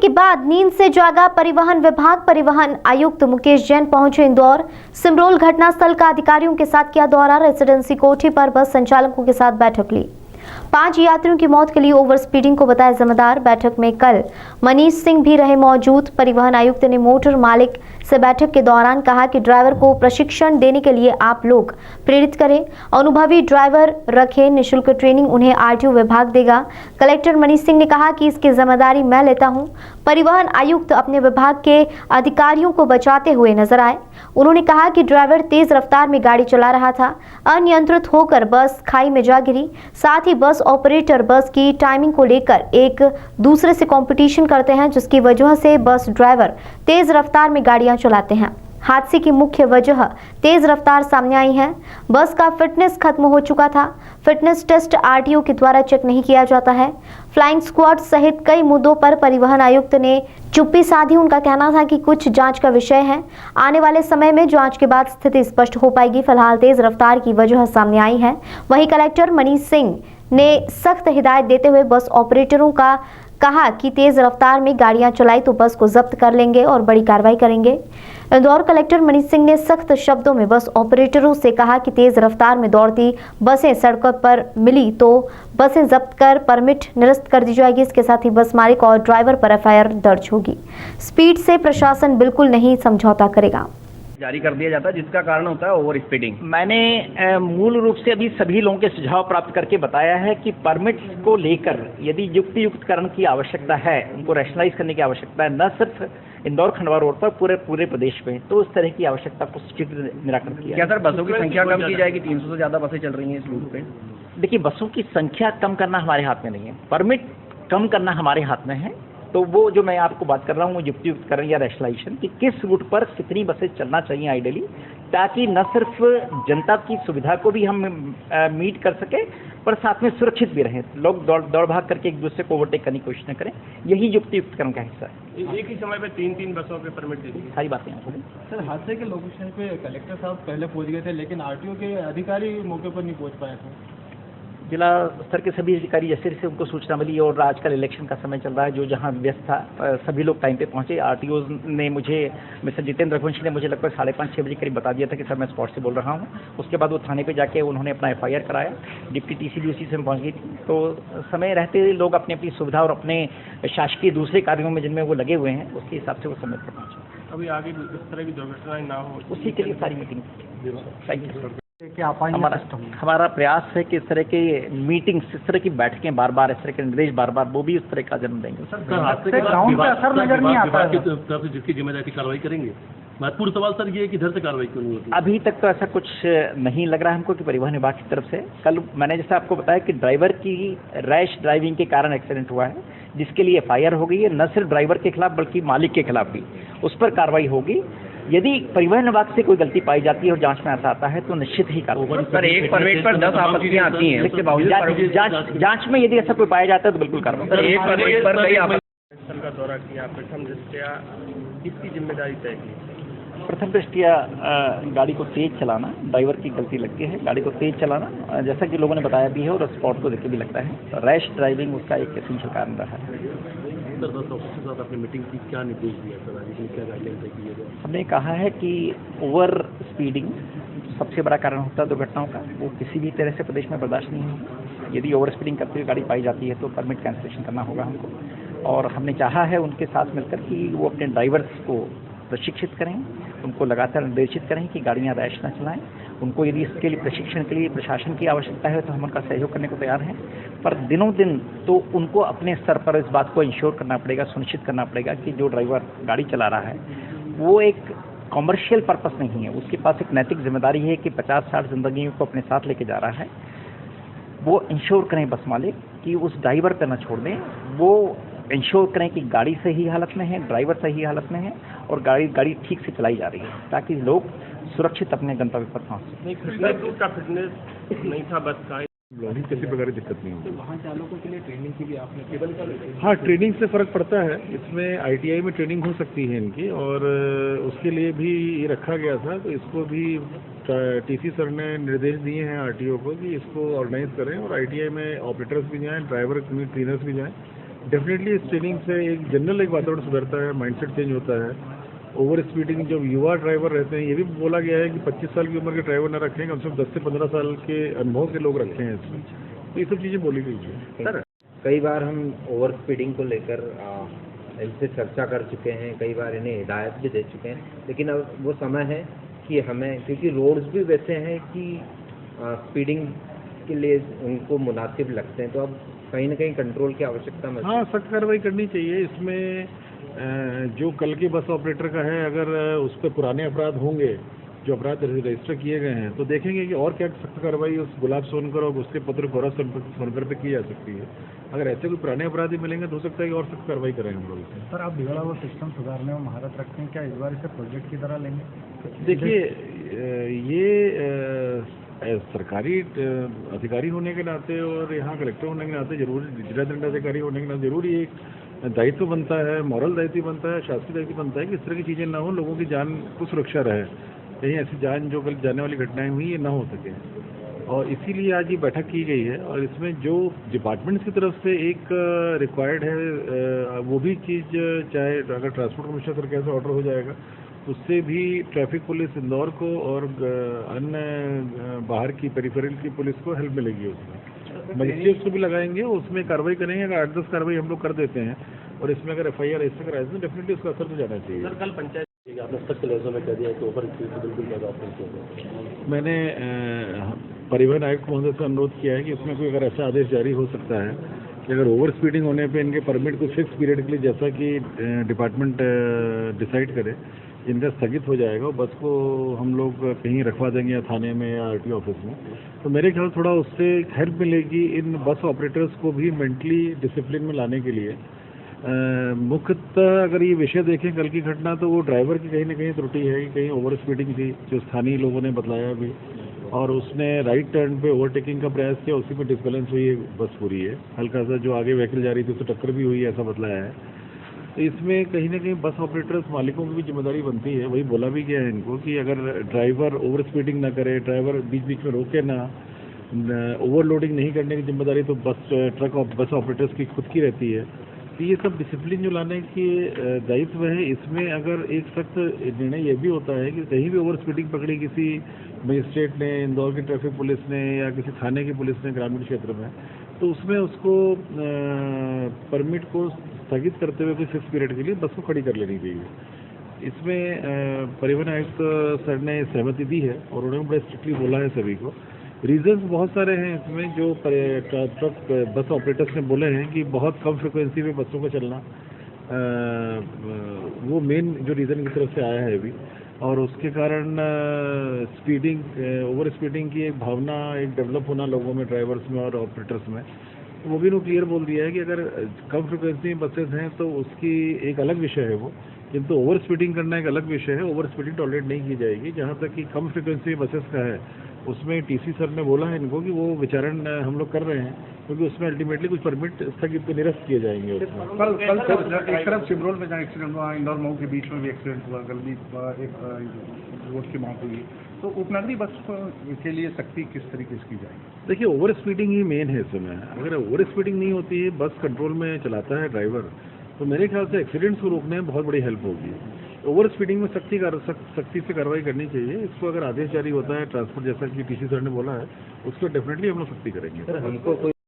के बाद नींद से जागा परिवहन विभाग। परिवहन आयुक्त मुकेश जैन पहुंचे इंदौर। सिमरोल घटनास्थल का अधिकारियों के साथ किया दौरा। रेसिडेंसी कोठी पर बस संचालकों के साथ बैठक ली। 5 यात्रियों की मौत के लिए ओवर स्पीडिंग को बताया जिम्मेदार। बैठक में कल मनीष सिंह भी रहे मौजूद। परिवहन आयुक्त ने मोटर मालिक से बैठक के दौरान कहा कि ड्राइवर को प्रशिक्षण देने के लिए आप लोग प्रेरित करें, अनुभवी ड्राइवर रखें, निःशुल्क ट्रेनिंग उन्हें आरटीओ विभाग देगा। कलेक्टर मनीष सिंह ने कहा कि इसकी जिम्मेदारी मैं लेता हूं। परिवहन आयुक्त अपने विभाग के अधिकारियों को बचाते हुए नजर आए। उन्होंने कहा कि ड्राइवर तेज रफ्तार में गाड़ी चला रहा था, अनियंत्रित होकर बस खाई में जा गिरी। साथ ही बस ऑपरेटर बस की टाइमिंग को लेकर एक दूसरे से कंपटीशन करते हैं, जिसकी वजह से बस ड्राइवर तेज रफ्तार में गाड़ियां चलाते हैं। हादसे की मुख्य वजह तेज रफ्तार सामने आई है। बस का फिटनेस खत्म हो चुका था। फिटनेस टेस्ट आरटीओ के द्वारा चेक नहीं किया जाता है। फ्लाइंग स्क्वाड सहित कई मुद्दों पर परिवहन आयुक्त ने चुप्पी साधी। उनका कहना था कि कुछ जांच का विषय है, आने वाले समय में जांच के बाद स्थिति स्पष्ट हो पाएगी। फिलहाल तेज रफ्तार की वजह सामने आई है। वहीं कलेक्टर मनीष सिंह ने सख्त हिदायत देते हुए बस ऑपरेटरों का कहा कि तेज रफ्तार में गाड़ियां चलाई तो बस को जब्त कर लेंगे और बड़ी कार्रवाई करेंगे। इंदौर कलेक्टर मनीष सिंह ने सख्त शब्दों में बस ऑपरेटरों से कहा कि तेज रफ्तार में दौड़ती बसें सड़कों पर मिली तो बसें जब्त कर परमिट निरस्त कर दी जाएगी। इसके साथ ही बस मालिक और ड्राइवर पर एफआईआर दर्ज होगी। स्पीड से प्रशासन बिल्कुल नहीं समझौता करेगा। जारी कर दिया जाता है, जिसका कारण होता है ओवर स्पीडिंग। मैंने मूल रूप से अभी सभी लोगों के सुझाव प्राप्त करके बताया है कि परमिट को लेकर यदि युक्तियुक्तकरण की आवश्यकता है, उनको रैशनलाइज करने की आवश्यकता है, न सिर्फ इंदौर खंडवा रोड पर पूरे प्रदेश में, तो उस तरह की आवश्यकता को शीघ्र निराकरण किया। क्या सर बसों की संख्या कम की जाएगी? 300 से ज्यादा बसें चल रही हैं इस रूट पे। देखिए, बसों की संख्या कम करना हमारे हाथ में नहीं है, परमिट कम करना हमारे हाथ में है। तो वो जो मैं आपको बात कर रहा हूँ वो युक्तियुक्तकरण या रैशनलाइजेशन कि किस रूट पर कितनी बसें चलना चाहिए आइडियली, ताकि न सिर्फ जनता की सुविधा को भी हम मीट कर सके, पर साथ में सुरक्षित भी रहें। लोग दौड़ भाग करके एक दूसरे को ओवरटेक करने की कोशिश न करें। यही युक्तियुक्तकरण का हिस्सा है। एक ही समय पे 3-3 बसों पे परमिट दे दी। सारी बातें सर, हादसे के लोकेशन पे कलेक्टर साहब पहले पहुंच गए थे, लेकिन आरटीओ के अधिकारी मौके पर नहीं पहुंच पाए थे। जिला स्तर के सभी अधिकारी जैसे जैसे उनको सूचना मिली, और आजकल इलेक्शन का समय चल रहा है, जो जहां व्यस्त था सभी लोग टाइम पे पहुंचे। आरटीओ ने मुझे, मिस्टर जितेंद्र रघुवंशी ने मुझे लगभग 5:30-6 बजे करीब बता दिया था कि सर मैं स्पॉट से बोल रहा हूं। उसके बाद वो थाने पे जाके उन्होंने अपना एफआईआर कराया। डिप्टी टीसी भी उसी समय पहुंच गई थी। तो समय रहते लोग अपनी अपनी सुविधा और अपने शासकीय दूसरे कार्यों में जिनमें वो लगे हुए हैं, उसके हिसाब से वो समय पर पहुंचे। अभी आगे इस तरह की दुर्घटनाएं ना हो, उसी के लिए सारी मीटिंग। Thank you. हमारा प्रयास है कि इस तरह के मीटिंग्स, इस तरह की बैठकें बार बार, इस तरह के निर्देश बार बार, वो भी उस तरह का जन्म देंगे। ग्राउंड पे असर नजर नहीं आता है। तरफ से जिसकी जिम्मेदारी कार्रवाई करेंगे। महत्वपूर्ण सवाल सर ये है कि इधर से कार्रवाई क्यों नहीं होती? अभी तक तो ऐसा कुछ नहीं लग रहा है हमको कि परिवहन विभाग की तरफ से। कल मैंने जैसे आपको बताया कि ड्राइवर की रैश ड्राइविंग के कारण एक्सीडेंट हुआ है, जिसके लिए एफआईआर हो गई है, न सिर्फ ड्राइवर के खिलाफ बल्कि मालिक के खिलाफ भी। उस पर कार्रवाई होगी। यदि परिवहन विभाग से कोई गलती पाई जाती है और जांच में ऐसा आता है तो निश्चित ही कार्रवाई। सर, एक परमिट पर 10 आपत्तियां आती हैं, उसके बावजूद जांच में यदि ऐसा कोई पाया जाता है तो बिल्कुल कार्रवाई। सर, एक परमिट पर कई स्थल का दौरा किया, प्रथम दृष्टया किसकी जिम्मेदारी तय की? प्रथम दृष्टया गाड़ी को तेज चलाना ड्राइवर की गलती लगती है। गाड़ी को तेज चलाना, जैसा कि लोगों ने बताया भी है और स्पॉट को देख के भी लगता है, रैश ड्राइविंग उसका एक एसेंशियल कारण रहा है। सर, बस ऑफिसर के साथ अपनी मीटिंग की, क्या निर्देश दिया सर? आगे क्या गाइडलाइन तय की है? हमने कहा है कि ओवर स्पीडिंग सबसे बड़ा कारण होता है दुर्घटनाओं का, वो किसी भी तरह से प्रदेश में बर्दाश्त नहीं होगी। यदि ओवर स्पीडिंग करते हुए गाड़ी पाई जाती है तो परमिट कैंसिलेशन करना होगा हमको। और हमने चाहा है उनके साथ मिलकर कि वो अपने ड्राइवर्स को प्रशिक्षित करें, उनको लगातार निर्देशित करें कि गाड़ियां रैश न चलाएं। उनको यदि इसके लिए प्रशिक्षण के लिए प्रशासन की आवश्यकता है तो हम उनका सहयोग करने को तैयार हैं, पर दिनों दिन तो उनको अपने स्तर पर इस बात को इंश्योर करना पड़ेगा, सुनिश्चित करना पड़ेगा कि जो ड्राइवर गाड़ी चला रहा है वो एक कॉमर्शियल पर्पस नहीं है, उसके पास एक नैतिक जिम्मेदारी है कि 50-60 जिंदगियों को अपने साथ लेके जा रहा है। वो इंश्योर करें बस मालिक कि उस ड्राइवर पर न छोड़ दें, वो इंश्योर करें कि गाड़ी सही हालत में है, ड्राइवर सही हालत में है और गाड़ी ठीक से चलाई जा रही है, ताकि लोग सुरक्षित अपने गंतव्य पर पहुँच सकें। का फिटनेस नहीं था बस का, किसी प्रकार की दिक्कत नहीं होगी। वाहन चालकों के लिए ट्रेनिंग की भी आपने केवल हाँ, ट्रेनिंग से फ़र्क पड़ता है। इसमें आईटीआई में ट्रेनिंग हो सकती है इनकी, और उसके लिए भी ये रखा गया था। तो इसको भी टीसी सर ने निर्देश दिए हैं आरटीओ को कि इसको ऑर्गेनाइज करें और आईटीआई में ऑपरेटर्स भी जाएं, ड्राइवर ट्रेनर्स भी जाएं, डेफिनेटली इस ट्रेनिंग से एक जनरल एक वातावरण सुधरता है, माइंडसेट चेंज होता है। ओवर स्पीडिंग जब युवा ड्राइवर रहते हैं, ये भी बोला गया है कि 25 साल की उम्र के ड्राइवर न रखें, कम से कम 10 से 15 साल के अनुभव के लोग रखे हैं इसमें, तो ये सब चीज़ें बोली गई है। सर कई बार हम ओवर स्पीडिंग को लेकर इनसे चर्चा कर चुके हैं, कई बार इन्हें हिदायत भी दे चुके हैं, लेकिन अब वो समय है कि हमें, क्योंकि रोड्स भी वैसे हैं कि स्पीडिंग के लिए उनको मुनासिब लगते हैं, तो अब कहीं ना कहीं कंट्रोल की आवश्यकता महसूस। हाँ, सख्त कार्रवाई करनी चाहिए इसमें। जो कल के बस ऑपरेटर का है, अगर उस पर पुराने अपराध होंगे, जो अपराध रजिस्टर किए गए हैं, तो देखेंगे कि और क्या सख्त कार्रवाई उस गुलाब सोनकर और उसके पुत्र गौरव सोनकर पे की जा सकती है। अगर ऐसे कोई पुराने अपराधी मिलेंगे तो हो सकता है कि और सख्त कार्रवाई करें हम लोग इसे। सर, आप बिगड़ा हुआ सिस्टम सुधारने में महारत रखते हैं, क्या इस बार इसे प्रोजेक्ट की तरह लेंगे? देखिए, ये सरकारी अधिकारी होने के नाते और यहाँ कलेक्टर होने के नाते जरूरी, जिला दंडाधिकारी होने के नाते जरूरी एक दायित्व बनता है, मॉरल दायित्व बनता है, शासकीय दायित्व बनता है कि इस तरह की चीज़ें ना हो, लोगों की जान को सुरक्षा रहे, कहीं ऐसी जान जो कल जाने वाली घटनाएं हुई ये ना हो सके। और इसीलिए आज ये बैठक की गई है, और इसमें जो डिपार्टमेंट्स की तरफ से एक रिक्वायर्ड है वो भी चीज़, चाहे अगर ट्रांसपोर्ट कमिश्नर सरकार से ऑर्डर हो जाएगा, उससे भी ट्रैफिक पुलिस इंदौर को और अन्य बाहर की पेरिफेरल की पुलिस को हेल्प मिलेगी। उसमें मजिस्ट्रेट्स को भी लगाएंगे, उसमें कार्रवाई करेंगे। अगर 8-10 कार्रवाई हम लोग कर देते हैं और इसमें अगर FIR रजिस्टर कराए तो डेफिनेटली उसका असर तो जाना चाहिए। सर, कल पंचायत आपने सख्त लफ्जों में कह दिया कि ओवर स्पीड बिल्कुल ज़्यादा ऑपरेशन। मैंने परिवहन आयुक्त महोदय से अनुरोध किया है कि इसमें कोई अगर ऐसा आदेश जारी हो सकता है कि अगर ओवर स्पीडिंग होने पे इनके परमिट कुछ फिक्स पीरियड के लिए, जैसा कि डिपार्टमेंट डिसाइड करे, इनका स्थगित हो जाएगा, बस को हम लोग कहीं रखवा देंगे या थाने में या RTO ऑफिस में, तो मेरे ख्याल थोड़ा उससे हेल्प मिलेगी इन बस ऑपरेटर्स को भी मेंटली डिसिप्लिन में लाने के लिए। मुख्यतः अगर ये विषय देखें कल की घटना, तो वो ड्राइवर की कहीं ना कहीं त्रुटि है कि कहीं ओवर स्पीडिंग थी, जो स्थानीय लोगों ने बतलाया भी, और उसने राइट टर्न पे ओवरटेकिंग का प्रयास किया, उसी में डिसबैलेंस हुई है बस पूरी है। हल्का सा जो आगे व्हीकल जा रही थी उससे टक्कर भी हुई है, ऐसा बतलाया है। तो इसमें कहीं ना कहीं बस ऑपरेटर्स मालिकों की भी जिम्मेदारी बनती है। वही बोला भी गया है इनको कि अगर ड्राइवर ओवर स्पीडिंग ना करे, ड्राइवर बीच बीच में रोके ना, ओवरलोडिंग नहीं करने की जिम्मेदारी तो बस ऑपरेटर्स की खुद की रहती है। तो ये सब डिसिप्लिन जो लाने की दायित्व है, इसमें अगर एक सख्त निर्णय ये भी होता है कि कहीं भी ओवर स्पीडिंग पकड़ी किसी मजिस्ट्रेट ने, इंदौर की ट्रैफिक पुलिस ने या किसी थाने की पुलिस ने ग्रामीण क्षेत्र में, तो उसमें उसको परमिट को स्थगित करते हुए कोई फिक्स पीरियड के लिए बस को खड़ी कर लेनी चाहिए। इसमें परिवहन आयुक्त सर ने सहमति दी है और उन्होंने बड़े स्ट्रिक्टली बोला है सभी को। रीजंस बहुत सारे हैं इसमें, जो ट्रक बस ऑपरेटर्स ने बोले हैं कि बहुत कम फ्रिक्वेंसी पे बसों का चलना, वो मेन जो रीज़न की तरफ से आया है अभी, और उसके कारण स्पीडिंग, ओवर स्पीडिंग की एक भावना एक डेवलप होना लोगों में, ड्राइवर्स में और ऑपरेटर्स में, वो भी उन्होंने क्लियर बोल दिया है कि अगर कम फ्रिक्वेंसी बसेस हैं तो उसकी एक अलग विषय है वो, किंतु ओवर स्पीडिंग करना एक अलग विषय है। ओवर स्पीडिंग टॉलरेट नहीं की जाएगी। जहाँ तक कि कम फ्रिक्वेंसी बसेस का है, उसमें TC सर ने बोला है इनको कि वो विचारण हम लोग कर रहे हैं, क्योंकि उसमें अल्टीमेटली कुछ परमिट स्थगित निरस्त किए जाएंगे। कल एक तरफ सिमरोल में जहाँ एक्सीडेंट हुआ, इंदौर मऊ के बीच में भी एक्सीडेंट हुआ, गलती एक रोड की मौत हुई, तो उपनगरीय बस के लिए सख्ती किस तरीके से की जाएगी? देखिए, ओवर स्पीडिंग ही मेन है इस समय। अगर ओवर स्पीडिंग नहीं होती है, बस कंट्रोल में चलाता है ड्राइवर, तो मेरे ख्याल से एक्सीडेंट्स को रोकने में बहुत बड़ी हेल्प होगी। ओवर स्पीडिंग में सख्ती से कार्रवाई करनी चाहिए। इसको अगर आदेश जारी होता है ट्रांसपोर्ट, जैसा कि TC सर ने बोला है, उस पर डेफिनेटली हम लोग सख्ती करेंगे। सर, हमको कोई